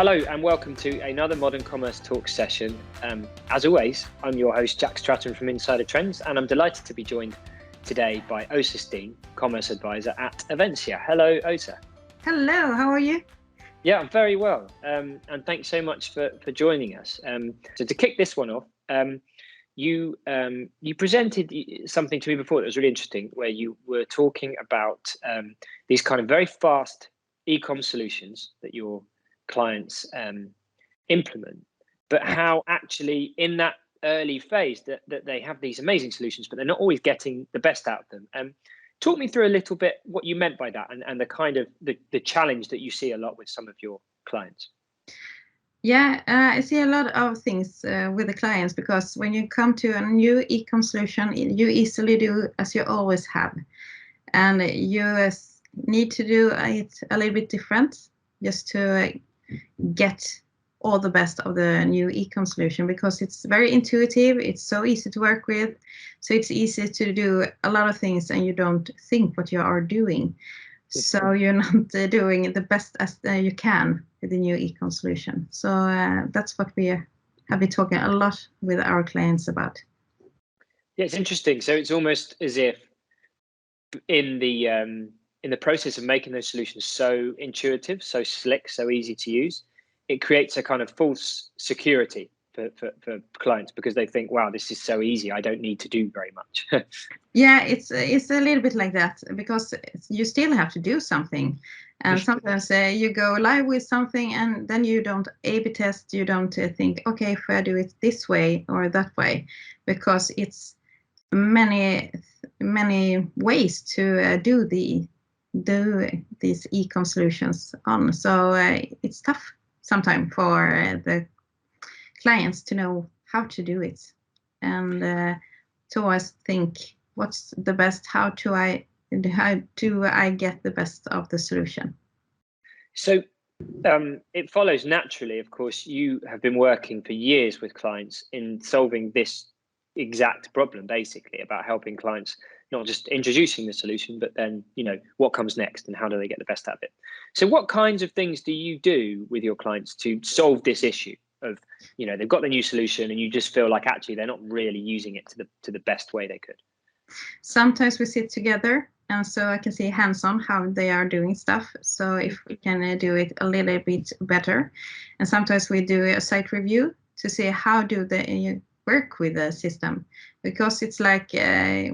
Hello and welcome to another Modern Commerce Talk session. As always, I'm your host, Jack Stratton from Insider Trends, and I'm delighted to be joined today by Åsa Steen, Commerce Advisor at Avensia. Hello, Åsa. Hello, how are you? Yeah, I'm very well, and thanks so much for joining us. So to kick this one off, you presented something to me before that was really interesting, where you were talking about these kind of very fast e-com solutions that your clients implement, but how actually in that early phase that they have these amazing solutions, but they're not always getting the best out of them. Talk me through a little bit what you meant by that and the kind of the challenge that you see a lot with some of your clients. Yeah, I see a lot of things with the clients, because when you come to a new e-com solution, you easily do as you always have. And you need to do it a little bit different just to get all the best of the new e-com solution, because it's very intuitive, it's so easy to work with, so it's easy to do a lot of things and you don't think what you are doing. So you're not doing the best as you can with the new e-com solution. So that's what we have been talking a lot with our clients about. Yeah, it's interesting. So it's almost as if in the process of making those solutions so intuitive, so slick, so easy to use, it creates a kind of false security for clients, because they think, wow, this is so easy, I don't need to do very much. Yeah, it's a little bit like that, because you still have to do something. And sometimes you go live with something and then you don't A/B test, you don't think, okay, if I do it this way or that way, because it's many ways to do these e-com solutions on. So it's tough sometimes for the clients to know how to do it, and to always think, what's the best? How do I get the best of the solution? So it follows naturally, of course, you have been working for years with clients in solving this exact problem, basically about helping clients not just introducing the solution, but then, you know, what comes next and how do they get the best out of it. So what kinds of things do you do with your clients to solve this issue of, you know, they've got the new solution and you just feel like actually they're not really using it to the best way they could? Sometimes we sit together, and so I can see hands-on how they are doing stuff, so if we can do it a little bit better. And sometimes we do a site review to see how do they work with the system, because it's like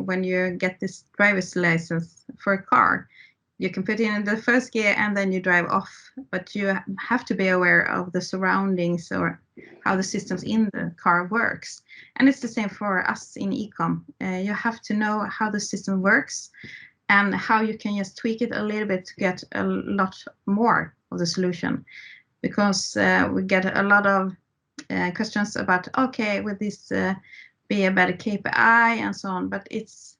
when you get this driver's license for a car, you can put in the first gear and then you drive off, but you have to be aware of the surroundings or how the systems in the car works. And it's the same for us in e-com. You have to know how the system works and how you can just tweak it a little bit to get a lot more of the solution, because we get a lot of questions about, okay, will this be a better KPI and so on, but it's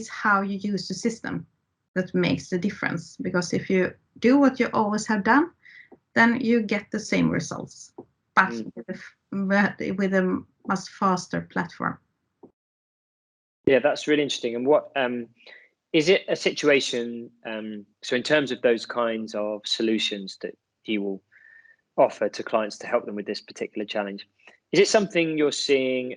how you use the system that makes the difference, because if you do what you always have done, then you get the same results, but with a much faster platform. Yeah, that's really interesting. And what is it a situation, so in terms of those kinds of solutions that you will offer to clients to help them with this particular challenge, is it something you're seeing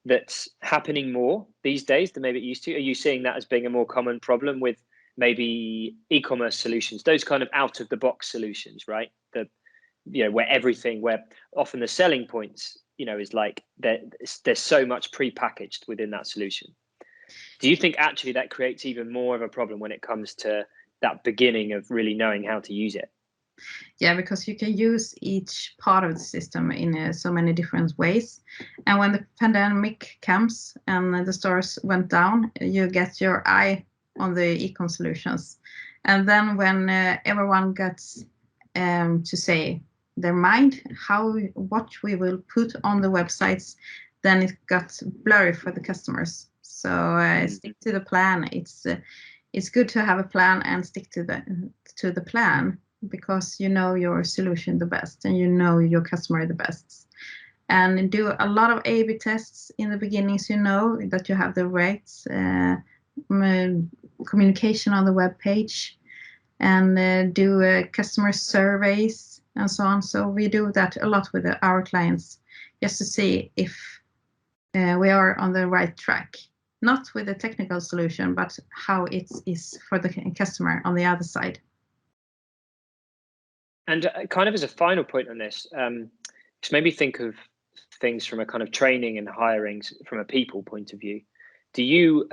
that's happening more these days than maybe it used to? Are you seeing that as being a more common problem with maybe e-commerce solutions, those kind of out-of-the-box solutions, right? Where often the selling points, you know, is like there's so much pre-packaged within that solution. Do you think actually that creates even more of a problem when it comes to that beginning of really knowing how to use it? Yeah, because you can use each part of the system in so many different ways. And when the pandemic comes and the stores went down, you get your eye on the e-com solutions. And then when everyone gets to say their mind, what we will put on the websites, then it got blurry for the customers. So stick to the plan. It's good to have a plan and stick to the plan, because you know your solution the best and you know your customer the best. And do a lot of A/B tests in the beginning, so you know that you have the right communication on the web page, and do customer surveys and so on. So we do that a lot with our clients, just to see if we are on the right track, not with the technical solution, but how it is for the customer on the other side. And kind of as a final point on this, just maybe think of things from a kind of training and hiring from a people point of view. Do you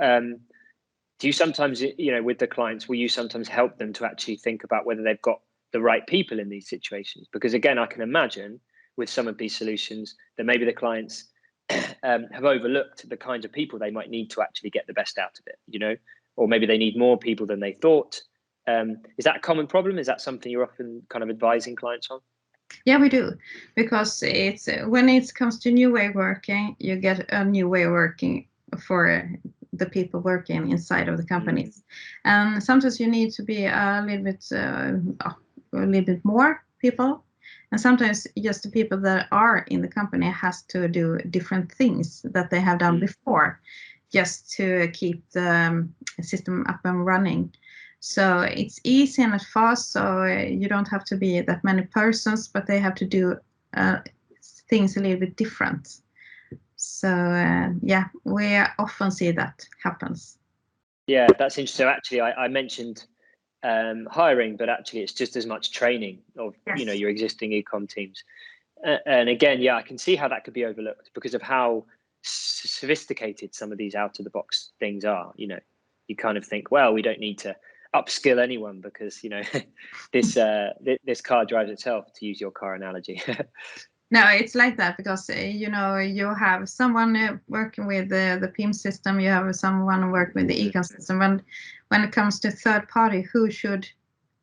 sometimes, with the clients, will you sometimes help them to actually think about whether they've got the right people in these situations? Because again, I can imagine with some of these solutions that maybe the clients have overlooked the kinds of people they might need to actually get the best out of it, or maybe they need more people than they thought. Is that a common problem? Is that something you're often kind of advising clients on? Yeah, we do, because it's when it comes to new way of working, you get a new way of working for the people working inside of the companies, and sometimes you need to be a little bit more people, and sometimes just the people that are in the company has to do different things that they have done before, just to keep the system up and running. So it's easy and fast, so you don't have to be that many persons, but they have to do things a little bit different. So yeah, we often see that happens. Yeah, that's interesting. So actually, I mentioned hiring, but actually it's just as much training of your existing ecom teams. And again, yeah, I can see how that could be overlooked because of how sophisticated some of these out-of-the-box things are. You kind of think, well, we don't need to upskill anyone because this car drives itself, to use your car analogy. No, it's like that because you have someone working with the PIM system, you have someone working with the ecom system. When it comes to third party, who should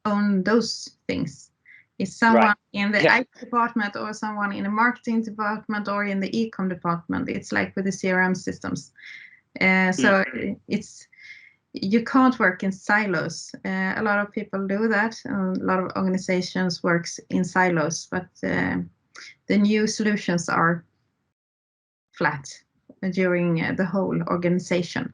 own those things? Is someone in the IT department, or someone in the marketing department, or in the ecom department? It's like with the CRM systems. So you can't work in silos. A lot of people do that. A lot of organizations works in silos, but the new solutions are flat during the whole organization.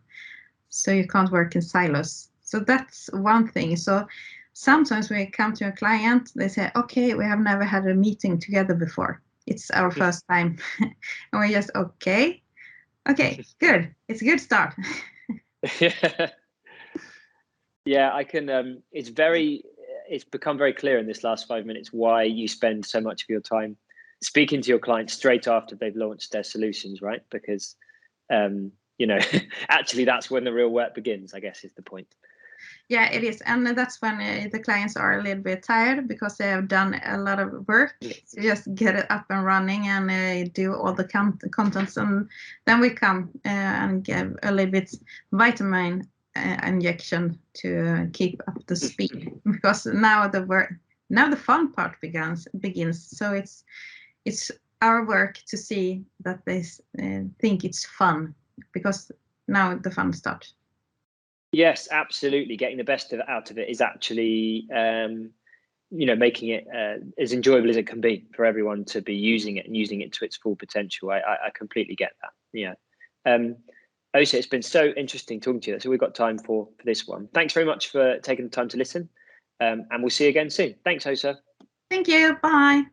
So you can't work in silos. So that's one thing. So sometimes when we come to a client, they say, okay, we have never had a meeting together before. It's our first time. And we just, okay, good. It's a good start. Yeah, I can. It's become very clear in this last 5 minutes why you spend so much of your time speaking to your clients straight after they've launched their solutions, right? Because, actually that's when the real work begins, I guess, is the point. Yeah, it is. And that's when the clients are a little bit tired because they have done a lot of work to just get it up and running and do all the contents. And then we come and give a little bit vitamin injection to keep up the speed, because now the fun part begins. So it's our work to see that they think it's fun, because now the fun starts. Yes, absolutely. Getting the best out of it is actually, making it as enjoyable as it can be for everyone to be using it and using it to its full potential. I completely get that. Yeah. Åsa, it's been so interesting talking to you. That's all we've got time for this one. Thanks very much for taking the time to listen. And we'll see you again soon. Thanks, Åsa. Thank you. Bye.